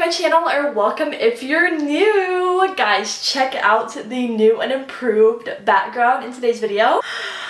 my channel, or welcome if you're new. Guys, check out the new and improved background in today's video.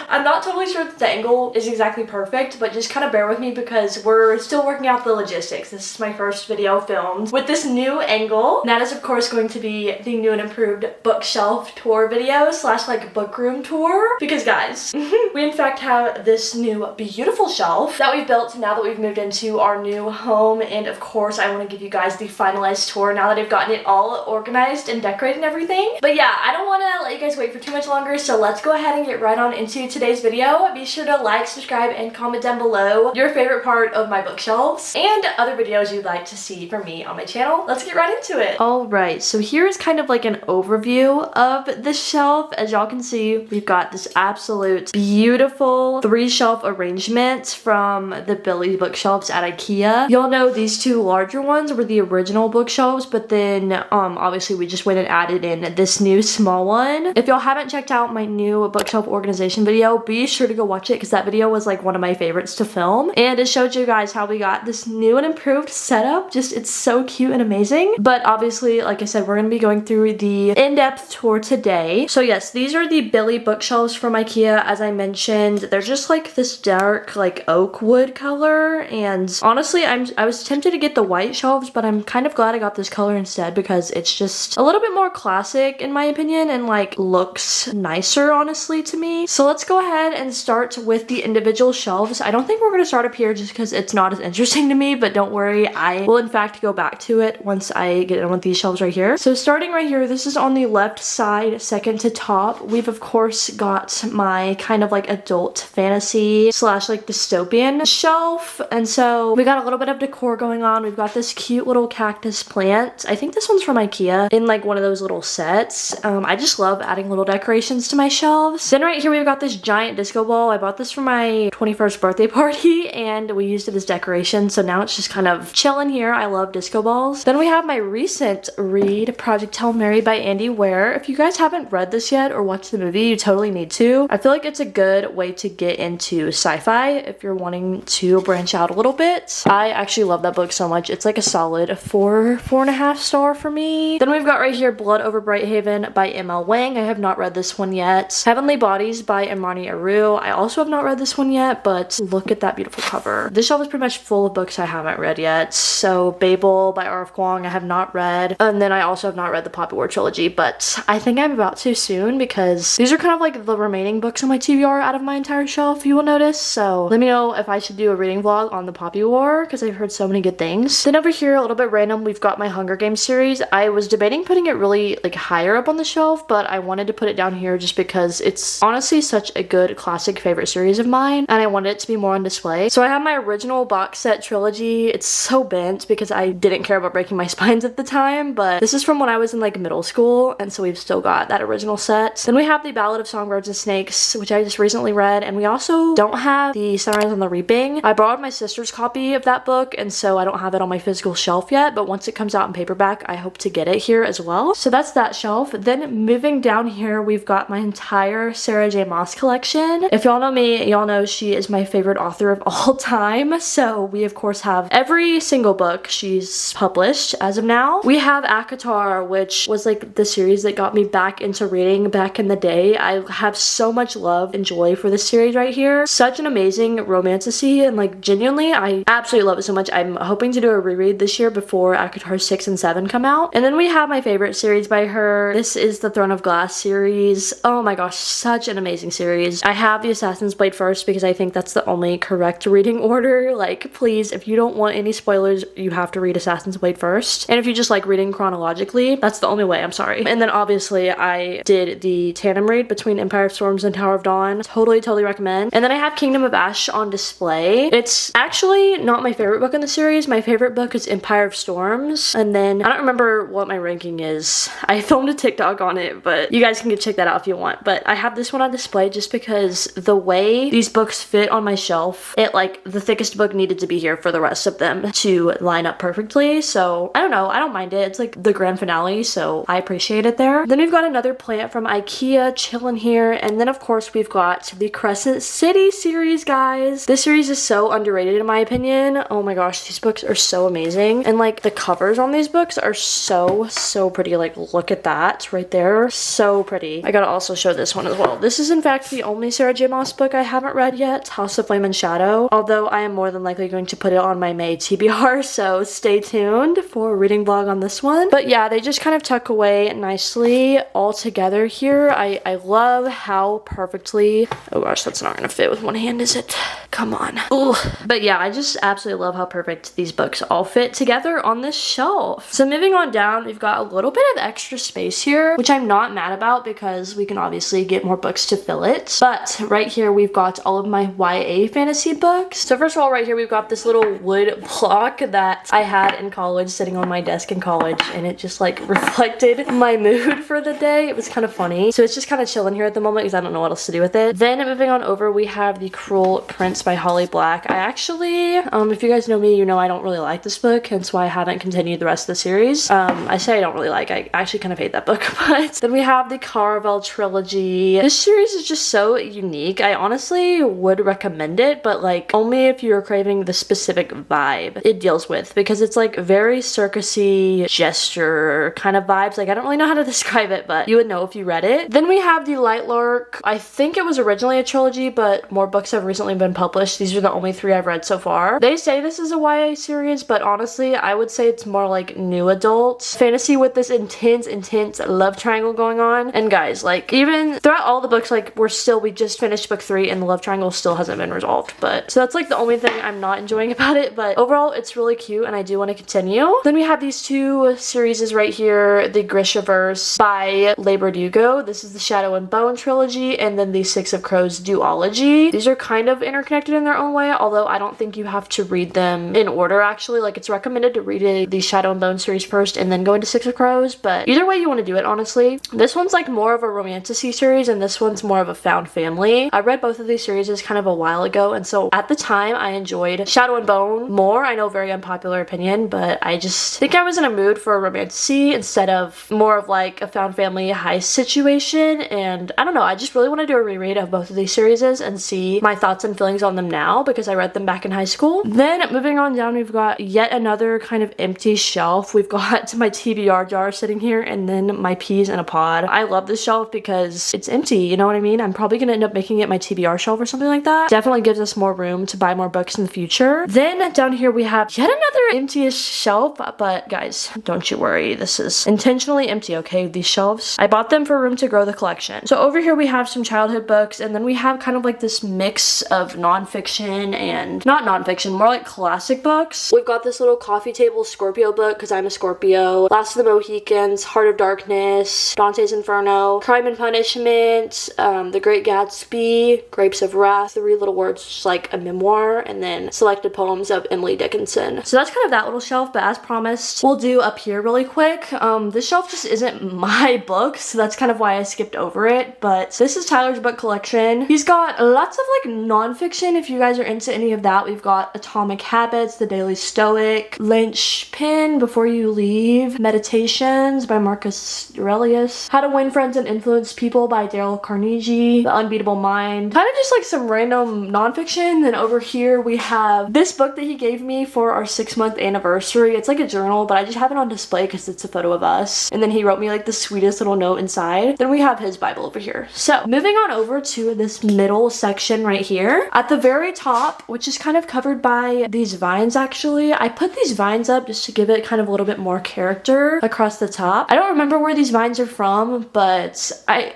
I'm not totally sure that the angle is exactly perfect, but just kind of bear with me because we're still working out the logistics. This is my first video filmed with this new angle. And that is of course going to be the new and improved bookshelf tour video slash like book room tour. Because guys, we in fact have this new beautiful shelf that we've built now that we've moved into our new home. And of course I want to give you guys the finalized tour now that I've gotten it all organized and decorated and everything. But yeah, I don't want to let you guys wait for too much longer, so let's go ahead and get right on into today's video. Be sure to like, subscribe, and comment down below your favorite part of my bookshelves and other videos you'd like to see from me on my channel. Let's get right into it. Alright, so here's kind of like an overview of the shelf. As y'all can see, we've got this absolute beautiful 3-shelf arrangement from the Billy bookshelves at IKEA. Y'all know these two larger ones were the original bookshelves, but then obviously we just went and added in this new small one. If y'all haven't checked out my new bookshelf organization video, be sure to go watch it because that video was like one of my favorites to film, and it showed you guys how we got this new and improved setup. Just, it's so cute and amazing. But obviously, like I said, we're going to be going through the in-depth tour today. So yes, these are the Billy bookshelves from IKEA. As I mentioned, they're just like this dark like oak wood color, and honestly I was tempted to get the white shelves, but I'm kind of glad I got this color instead because it's just a little bit more classic in my opinion and like looks nicer honestly to me. So let's go ahead and start with the individual shelves. I don't think we're going to start up here just because it's not as interesting to me, but don't worry, I will in fact go back to it once I get in with these shelves right here. So starting right here, this is on the left side, second to top. We've of course got my kind of like adult fantasy slash like dystopian shelf, and so we got a little bit of decor going on. We've got this cute little cactus plant. I think this one's from IKEA in like one of those little sets. I just love adding little decorations to my shelves. Then right here we've got this giant disco ball. I bought this for my 21st birthday party and we used it as decoration, so now it's just kind of chilling here. I love disco balls. Then we have my recent read, Project Hail Mary by Andy Weir. If you guys haven't read this yet or watched the movie, you totally need to. I feel like it's a good way to get into sci-fi if you're wanting to branch out a little bit. I actually love that book so much. It's like a solid 4.5 star for me. Then we've got right here Blood Over Brighthaven by M.L. Wang. I have not read this one yet. Heavenly Bodies by Imani Aru. I also have not read this one yet, but look at that beautiful cover. This shelf is pretty much full of books I haven't read yet. So Babel by R.F. Kuang I have not read, and then I also have not read the Poppy War trilogy, but I think I'm about to soon because these are kind of like the remaining books on my TBR out of my entire shelf, you will notice. So let me know if I should do a reading vlog on the Poppy War because I've heard so many good things. Then over here, a little bit random, we've got my Hunger Games series. I was debating putting it really like higher up on the shelf, but I wanted to put it down here just because it's honestly such a good classic favorite series of mine and I wanted it to be more on display. So I have my original box set trilogy. It's so bent because I didn't care about breaking my spines at the time, but this is from when I was in like middle school, and so we've still got that original set. Then we have the Ballad of Songbirds and Snakes, which I just recently read, and we also don't have the Sunrise on the Reaping. I borrowed my sister's copy of that book, and so I don't have it on my physical shelf yet, but once it comes out in paperback, I hope to get it here as well. So that's that shelf. Then moving down here, we've got my entire Sarah J. Maas collection. If y'all know me, y'all know she is my favorite author of all time, so we of course have every single book she's published as of now. We have ACOTAR, which was like the series that got me back into reading back in the day. I have so much love and joy for this series right here. Such an amazing romantasy, and like genuinely I absolutely love it so much. I'm hoping to do a reread this year before ACOTAR 6 and 7 come out. And then we have my favorite series by her. This is the Throne of Glass series. Oh my gosh, such an amazing series. I have the Assassin's Blade first because I think that's the only correct reading order. Like please, if you don't want any spoilers, you have to read Assassin's Blade first. And if you just like reading chronologically, that's the only way, I'm sorry. And then obviously I did the tandem read between Empire of Storms and Tower of Dawn. Totally recommend. And then I have Kingdom of Ash on display. It's actually not my favorite book in the series. My favorite book is Empire of Storms. And then I don't remember what my ranking is. I filmed a TikTok on it, but you guys can go check that out if you want. But I have this one on display just just because the way these books fit on my shelf, the thickest book needed to be here for the rest of them to line up perfectly. So I don't know, I don't mind it. It's like the grand finale, so I appreciate it there. Then we've got another plant from IKEA chilling here, and then of course we've got the Crescent City series, guys. This series is so underrated in my opinion. Oh my gosh, these books are so amazing, and like the covers on these books are so pretty. Like, look at that right there, so pretty. I gotta also show this one as well. This is in fact the only Sarah J Maas book I haven't read yet, House of Flame and Shadow, although I am more than likely going to put it on my May TBR, so stay tuned for a reading vlog on this one. But yeah, they just kind of tuck away nicely all together here. I love how perfectly, oh gosh, that's not gonna fit with one hand, is it? Come on. Ooh. But yeah, I just absolutely love how perfect these books all fit together on this shelf. So moving on down, we've got a little bit of extra space here, which I'm not mad about because we can obviously get more books to fill it. But right here, we've got all of my YA fantasy books. So first of all, right here, we've got this little wood block that I had in college, sitting on my desk in college, and it just like reflected my mood for the day. It was kind of funny. So it's just kind of chilling here at the moment because I don't know what else to do with it. Then moving on over, we have The Cruel Prince by Holly Black. I actually, if you guys know me, you know I don't really like this book, hence why I haven't continued the rest of the series. I say I don't really like, I actually kind of hate that book. But then we have the Caravel trilogy. This series is just so unique. I honestly would recommend it, but like only if you're craving the specific vibe it deals with, because it's like very circusy gesture kind of vibes. Like, I don't really know how to describe it, but you would know if you read it. Then we have the Lightlark. I think it was originally a trilogy, but more books have recently been published. These are the only 3 I've read so far. They say this is a YA series, but honestly, I would say it's more like new adult fantasy with this intense love triangle going on. And guys, like, even throughout all the books, like, we just finished book 3 and the love triangle still hasn't been resolved. But so that's like the only thing I'm not enjoying about it, but overall it's really cute and I do want to continue. Then we have these 2 series right here, the Grishaverse by Leigh Bardugo. This is the Shadow and Bone trilogy, and then the Six of Crows duology. These are kind of interconnected in their own way, although I don't think you have to read them in order actually. Like, it's recommended to read the Shadow and Bone series first and then go into Six of Crows, but either way you want to do it, honestly. This one's like more of a romantasy series and this one's more of a found family. I read both of these series kind of a while ago, and so at the time I enjoyed Shadow and Bone more. I know, very unpopular opinion, but I just think I was in a mood for a romantasy instead of more of like a found family heist situation, and I don't know, I just really want to do a reread of both of these series and see my thoughts and feelings on them now because I read them back in high school. Then moving on down, we've got yet another kind of empty shelf. We've got my TBR jar sitting here and then my peas in a pod. I love this shelf because it's empty, you know what I mean? I'm probably gonna end up making it my TBR shelf or something like that. Definitely gives us more room to buy more books in the future. Then down here we have yet another empty-ish shelf, but guys, don't you worry, this is intentionally empty, okay? These shelves, I bought them for room to grow the collection. So over here we have some childhood books, and then we have kind of like this mix of nonfiction and not nonfiction, more like classic books. We've got this little coffee table Scorpio book because I'm a Scorpio, Last of the Mohicans, Heart of Darkness, Dante's Inferno, Crime and Punishment, The Great Gatsby, Grapes of Wrath, 3 Little Words, just like a memoir, and then selected poems of Emily Dickinson. So that's kind of that little shelf, but as promised, we'll do up here really quick. This shelf just isn't my book, so that's kind of why I skipped over it, but this is Tyler's book collection. He's got lots of like nonfiction if you guys are into any of that. We've got Atomic Habits, The Daily Stoic, Lynchpin, Before You Leave, Meditations by Marcus Aurelius, How to Win Friends and Influence People by Dale Carnegie, The Unbeatable Mind, kind of just like some random nonfiction. Then over here we have this book that he gave me for our 6-month anniversary. It's like a journal, but I just have it on display because it's a photo of us, and then he wrote me like the sweetest little note inside. Then we have his Bible over here. So moving on over to this middle section right here at the very top, which is kind of covered by these vines. Actually, I put these vines up just to give it kind of a little bit more character across the top. I don't remember where these vines are from, but I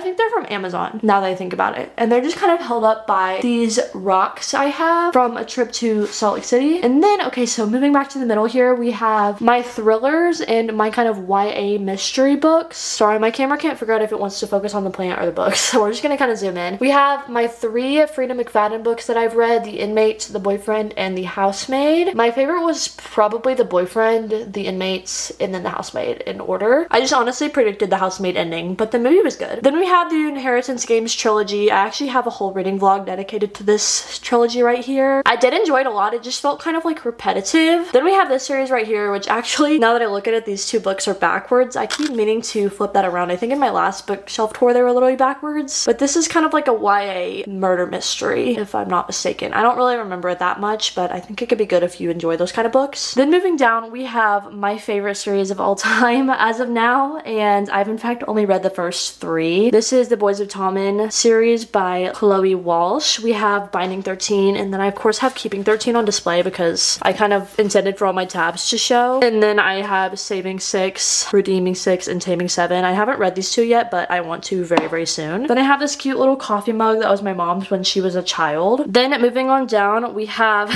think they're from Amazon now that I think about it, and they're just kind of held up by these rocks I have from a trip to Salt Lake City. And then okay, so moving back to the middle here, we have my thrillers and my kind of YA mystery books. Sorry, my camera can't figure out if it wants to focus on the plant or the books, so we're just gonna kind of zoom in. We have my 3 Freida McFadden books that I've read: The Inmate, The Boyfriend, and The Housemaid. My favorite was probably The Boyfriend, The Inmates, and then The Housemaid in order. I just honestly predicted The Housemaid ending, but the movie was good. Then we have The Inheritance Hunger Games trilogy. I actually have a whole reading vlog dedicated to this trilogy right here. I did enjoy it a lot. It just felt kind of like repetitive. Then we have this series right here, which actually, now that I look at it, these two books are backwards. I keep meaning to flip that around. I think in my last bookshelf tour, they were literally backwards. But this is kind of like a YA murder mystery, if I'm not mistaken. I don't really remember it that much, but I think it could be good if you enjoy those kind of books. Then moving down, we have my favorite series of all time as of now, and I've in fact only read the first 3. This is the Boys of Tommen series by Chloe Walsh. We have Binding 13, and then I of course have Keeping 13 on display because I kind of intended for all my tabs to show. And then I have Saving 6, Redeeming 6, and Taming 7. I haven't read these 2 yet, but I want to very, very soon. Then I have this cute little coffee mug that was my mom's when she was a child. Then moving on down, we have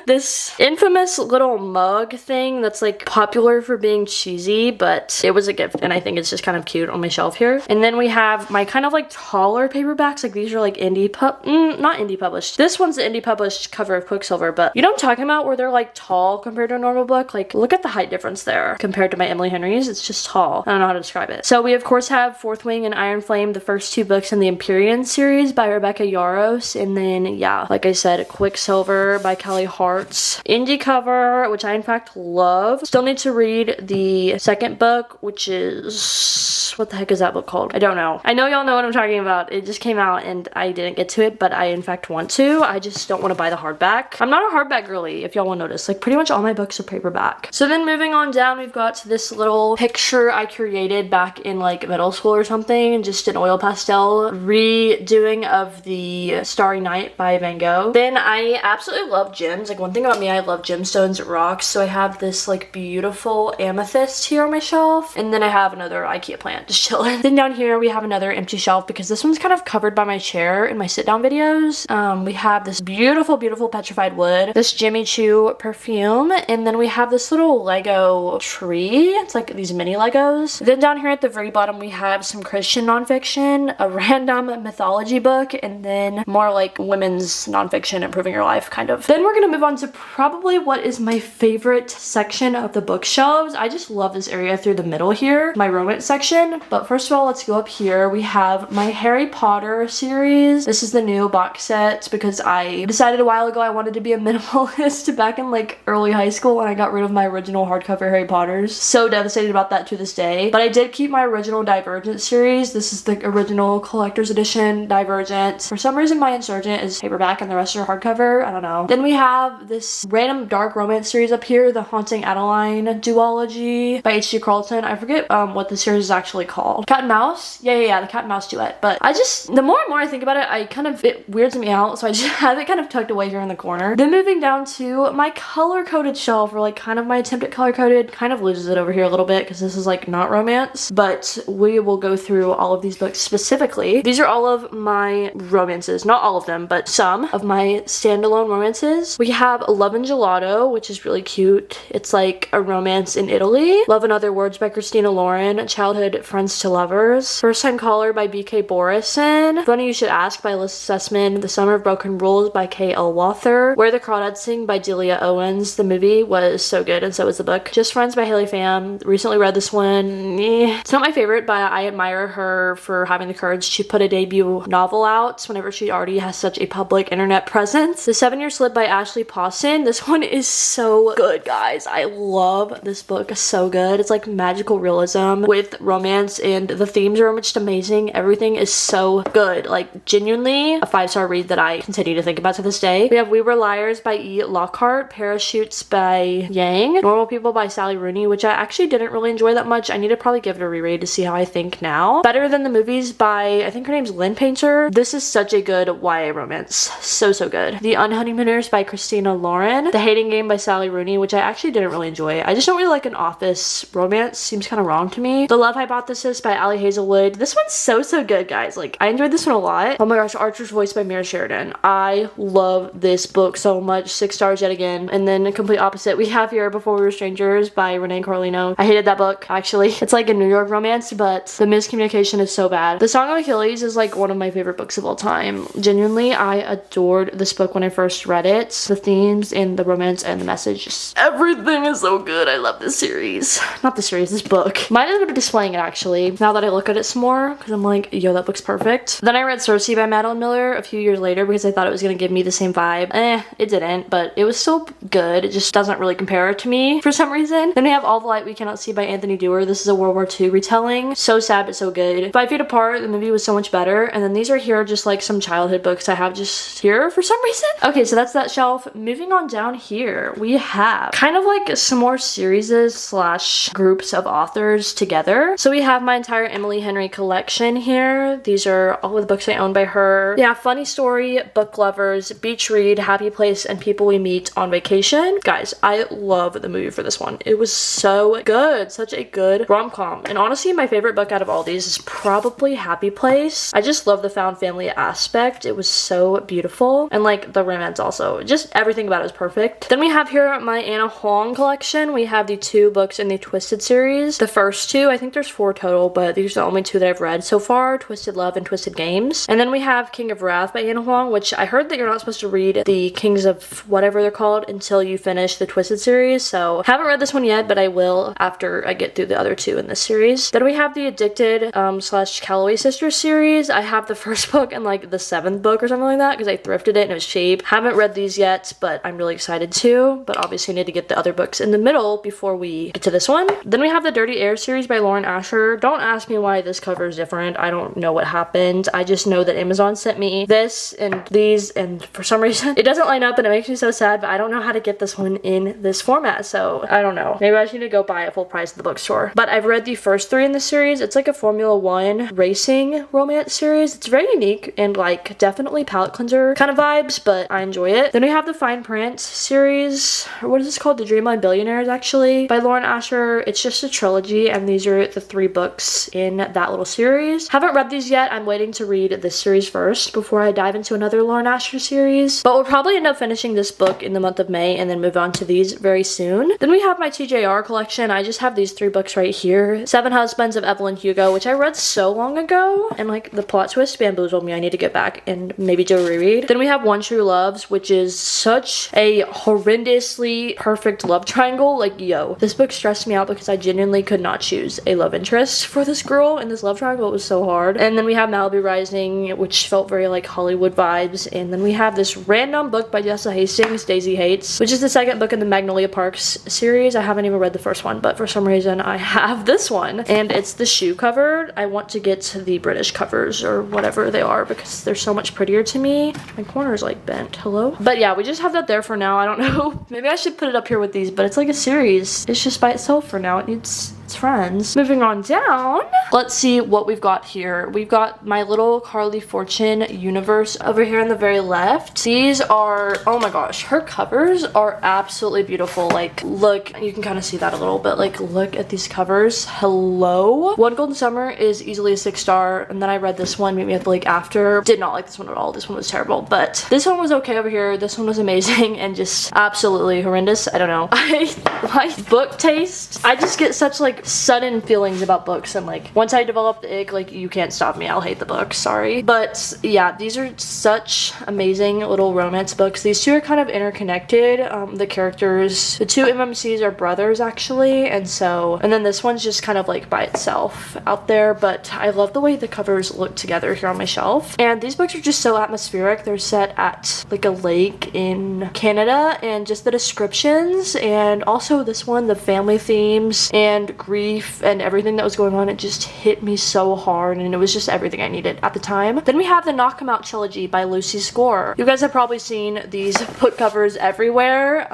this infamous little mug thing that's like popular for being cheesy, but it was a gift and I think it's just kind of cute on my shelf here. And then we have my kind of like taller paperbacks. Like these are like not indie published. This one's the indie published cover of Quicksilver, but you know what I'm talking about, where they're like tall compared to a normal book. Like look at the height difference there compared to my Emily Henry's. It's just tall. I don't know how to describe it. So we of course have Fourth Wing and Iron Flame, the first 2 books in the Empyrean series by Rebecca Yarros. And then yeah, like I said, Quicksilver by Kelly Hartz. Indie cover, which I in fact love. Still need to read the second book, which is, what the heck is that book called? I don't know. I know y'all know what I'm talking about. It just came out and I didn't get to it, but I in fact want to. I just don't want to buy the hardback. I'm not a hardback girly, if y'all will notice. Like pretty much all my books are paperback. So then moving on down, we've got this little picture I created back in like middle school or something, just an oil pastel redoing of the Starry Night by Van Gogh. Then I absolutely love gems. Like one thing about me, I love gemstones, rocks. So I have this like beautiful amethyst here on my shelf. And then I have another IKEA plant just chilling. Then down here we have another empty shelf because this one's kind of covered by my chair in my sit down videos. We have this beautiful, beautiful petrified wood, this Jimmy Choo perfume, and then we have this little Lego tree. It's like these mini Legos. Then down here at the very bottom we have some Christian nonfiction, a random mythology book, and then more like women's nonfiction, improving your life kind of. Then we're gonna move on to probably what is my favorite section of the bookshelves. I just love this area through the middle here, my romance section. But first of all, let's go up here. We have my Harry Potter series. This is the new box set because I decided a while ago I wanted to be a minimalist back in like early high school when I got rid of my original hardcover Harry Potters. So devastated about that to this day. But I did keep my original Divergent series. This is the original collector's edition Divergent. For some reason my Insurgent is paperback and the rest are hardcover. I don't know. Then we have this random dark romance series up here, the Haunting Adeline duology by H.G. Carlton. I forget what the series is actually called. Cat and Mouse? Yeah, the Cat and Mouse duet. But I just, the more and more I think about it, it weirds me out, so I just have it kind of tucked away here in the corner. Then moving down to my color-coded shelf, or like kind of my attempt at color-coded, kind of loses it over here a little bit because this is like not romance, but we will go through all of these books specifically. These are all of my romances, not all of them, but some of my standalone romances. We have Love and Gelato, which is really cute. It's like a romance in Italy. Love and Other Words by Christina Lauren. Childhood Friends to Lovers. First Time Caller by B.K. Borison. Funny You Should Ask by Alyssa Sussman. The Summer of Broken Rules by K.L. Walther. Where the Crawdads Sing by Delia Owens. The movie was so good and so was the book. Just Friends by Haley Pham. Recently read this one. It's not my favorite, but I admire her for having the courage to put a debut novel out whenever she already has such a public internet presence. The 7-Year Slip by Ashley Pawson. This one is so good, guys. I love this book. So good. It's like magical realism with romance and the themes are just amazing. Everything is so good. Like genuinely a 5-star read that I continue to think about to this day. We have We Were Liars by E. Lockhart. Parachutes by Yang. Normal People by Sally Rooney, which I actually didn't really enjoy that much. I need to probably give it a reread to see how I think now. Better Than the Movies by, I think her name's Lynn Painter. This is such a good YA romance. So good. The Unhoneymooners by Christina Lauren. The Hating Game by Sally Rooney, which I actually didn't really enjoy. I just don't really like an office romance. Seems kind of wrong to me. The Love Hypothesis by Allie Hazelwood. This one's so good, guys. Like, I enjoyed this one a lot. Oh my gosh, Archer's Voice by Mira Sheridan. I love this book so much. 6 stars yet again. And then a complete opposite. We have here Before We Were Strangers by Renee Carlino. I hated that book, actually. It's like a New York romance, but the miscommunication is so bad. The Song of Achilles is like one of my favorite books of all time. Genuinely, I adored this book when I first read it. The themes and the romance and the message, just everything is so good. I love this series. Not the series, this book. Might end up displaying it actually, now that I look at it some more, because I'm like, yo, that book's music's perfect. Then I read Cersei by Madeline Miller a few years later because I thought it was gonna give me the same vibe. It didn't, but it was still good. It just doesn't really compare to me for some reason. Then we have All the Light We Cannot See by Anthony Dewar. This is a World War II retelling. So sad but so good. 5 Feet Apart, the movie was so much better. And then these are here just like some childhood books I have just here for some reason. Okay, so that's that shelf. Moving on down here, we have kind of like some more series slash groups of authors together. So we have my entire Emily Henry collection here. These are all of the books I own by her. Yeah, Funny Story, Book Lovers, Beach Read, Happy Place, and People We Meet on Vacation. Guys, I love the movie for this one. It was so good. Such a good rom-com. And honestly, my favorite book out of all these is probably Happy Place. I just love the found family aspect. It was so beautiful. And like the romance also. Just everything about it was perfect. Then we have here my Anna Huang collection. We have the 2 books in the Twisted series. The first 2, I think there's 4 total, but these are the only 2 that I've read so far. Twisted Love and Twisted Games. And then we have King of Wrath by Anna Huang, which I heard that you're not supposed to read the Kings of whatever they're called until you finish the Twisted series. So haven't read this one yet, but I will after I get through the other 2 in this series. Then we have the Addicted slash Calloway Sisters series. I have the first book and like the 7th book or something like that because I thrifted it and it was cheap. Haven't read these yet, but I'm really excited to. But obviously I need to get the other books in the middle before we get to this one. Then we have the Dirty Air series by Lauren Asher. Don't ask me why this cover is different. I don't know what happened. I just know that Amazon sent me this and these, and for some reason it doesn't line up and it makes me so sad, but I don't know how to get this one in this format, so I don't know. Maybe I just need to go buy it full price at the bookstore. But I've read the first 3 in the series. It's like a Formula One racing romance series. It's very unique and like definitely palette cleanser kind of vibes, but I enjoy it. Then we have the Fine Print series, or what is this called? The Dreamline Billionaires, actually, by Lauren Asher. It's just a trilogy, and these are the 3 books in that little series. Haven't read these yet. I'm waiting to read this series first before I dive into another Lauren Asher series, but we'll probably end up finishing this book in the month of May and then move on to these very soon. Then we have my TJR collection. I just have these 3 books right here. 7 Husbands of Evelyn Hugo, which I read so long ago, and like the plot twist bamboozled me. I need to get back and maybe do a reread. Then we have One True Loves, which is such a horrendously perfect love triangle. Like, yo, this book stressed me out because I genuinely could not choose a love interest for this girl in this love triangle. It was so hard. And then we have Malibu Rising, which felt very like Hollywood vibes. And then we have this random book by Jessa Hastings, Daisy Hates, which is the 2nd book in the Magnolia Parks series. I haven't even read the first one, but for some reason I have this one, and it's the shoe cover. I want to get the British covers or whatever they are because they're so much prettier to me. My corner's like bent. Hello? But yeah, we just have that there for now. I don't know. Maybe I should put it up here with these, but it's like a series. It's just by itself for now. It needs its friends. Moving on down, let's see what we've got here. We've got my little Carly Fortune universe over here on the very left. These are, oh my gosh, her covers are absolutely beautiful. Like, look, you can kind of see that a little bit. Like, look at these covers. Hello. One Golden Summer is easily a 6-star, and then I read this one, Meet Me at the Lake After. Did not like this one at all. This one was terrible, but this one was okay over here. This one was amazing and just absolutely horrendous. I don't know. I like book taste. I just get such like sudden feelings about books, and like once I develop the ick, like you can't stop me. I'll hate the book, sorry. But yeah, these are such amazing little romance books. These 2 are kind of interconnected. The characters, the 2 MMCs are brothers actually, and then this one's just kind of like by itself out there, but I love the way the covers look together here on my shelf. And these books are just so atmospheric. They're set at like a lake in Canada, and just the descriptions, and also this one, the family themes and grief and everything that was going on, it just hit me so hard, and it was just everything I needed at the time. Then we have the Knock 'Em Out trilogy by Lucy Score. You guys have probably seen these book covers everywhere.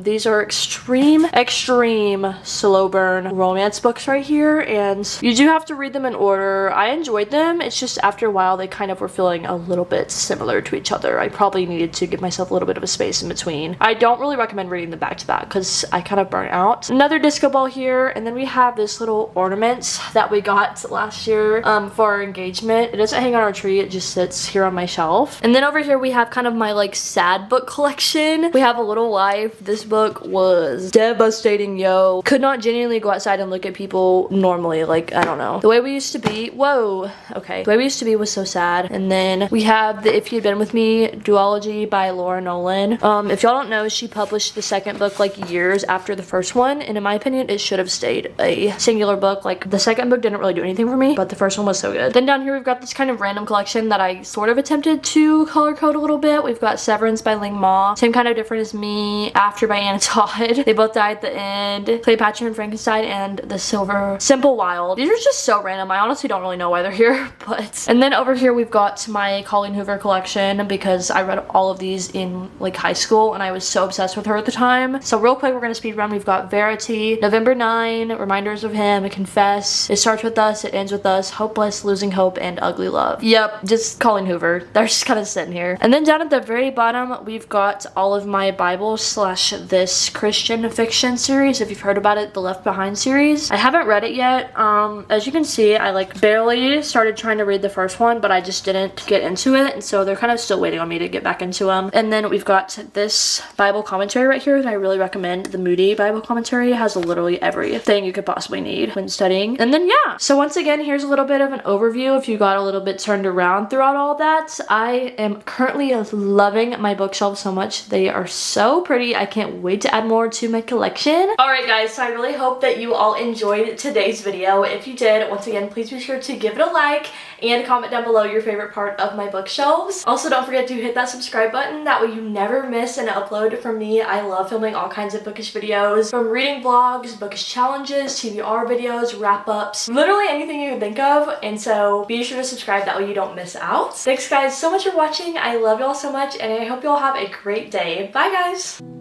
These are extreme slow burn romance books right here, and you do have to read them in order. I enjoyed them. It's just after a while they kind of were feeling a little bit similar to each other. I probably needed to give myself a little bit of a space in between. I don't really recommend reading them back to back because I kind of burnt out. Another disco ball here, and then we have this little ornament that we got last year for our engagement. It doesn't hang on our tree, it just sits here on my shelf. And then over here we have kind of my like sad book collection. We have A Little Life. This book was devastating, yo. Could not genuinely go outside and look at people normally. Like, I don't know. The Way We Used to Be, whoa, okay. The Way We Used to Be was so sad. And then we have the If You'd Been With Me duology by Laura Nolan. If y'all don't know, she published the 2nd book like years after the first one, and in my opinion it should have stayed a a singular book. Like the second book didn't really do anything for me, but the first one was so good. Then down here we've got this kind of random collection that I sort of attempted to color code a little bit. We've got Severance by Ling Ma, Same Kind of Different as Me, After by Anna Todd, They Both Die at the End, Cleopatra and Frankenstein, and The Simple Wild. These are just so random. I honestly don't really know why they're here, but. And then over here we've got my Colleen Hoover collection because I read all of these in like high school and I was so obsessed with her at the time. So real quick, we're gonna speed run. We've got Verity, November 9, Reminders of Him, Confess, It Starts With Us, It Ends With Us, Hopeless, Losing Hope, and Ugly Love. Yep, just Colleen Hoover. They're just kind of sitting here. And then down at the very bottom, we've got all of my Bible / this Christian fiction series. If you've heard about it, the Left Behind series. I haven't read it yet. As you can see, I like barely started trying to read the first one, but I just didn't get into it, and so they're kind of still waiting on me to get back into them. And then we've got this Bible commentary right here that I really recommend. The Moody Bible commentary has literally everything you could possibly need when studying. And then yeah, so once again, here's a little bit of an overview if you got a little bit turned around throughout all that. I am currently loving my bookshelves so much. They are so pretty. I can't wait to add more to my collection. Alright guys, so I really hope that you all enjoyed today's video. If you did, once again, please be sure to give it a like and comment down below your favorite part of my bookshelves. Also, don't forget to hit that subscribe button. That way you never miss an upload from me. I love filming all kinds of bookish videos, from reading vlogs, bookish challenges, TBR videos, wrap-ups, literally anything you can think of. And so be sure to subscribe, that way you don't miss out. Thanks guys so much for watching. I love y'all so much and I hope y'all have a great day. Bye guys!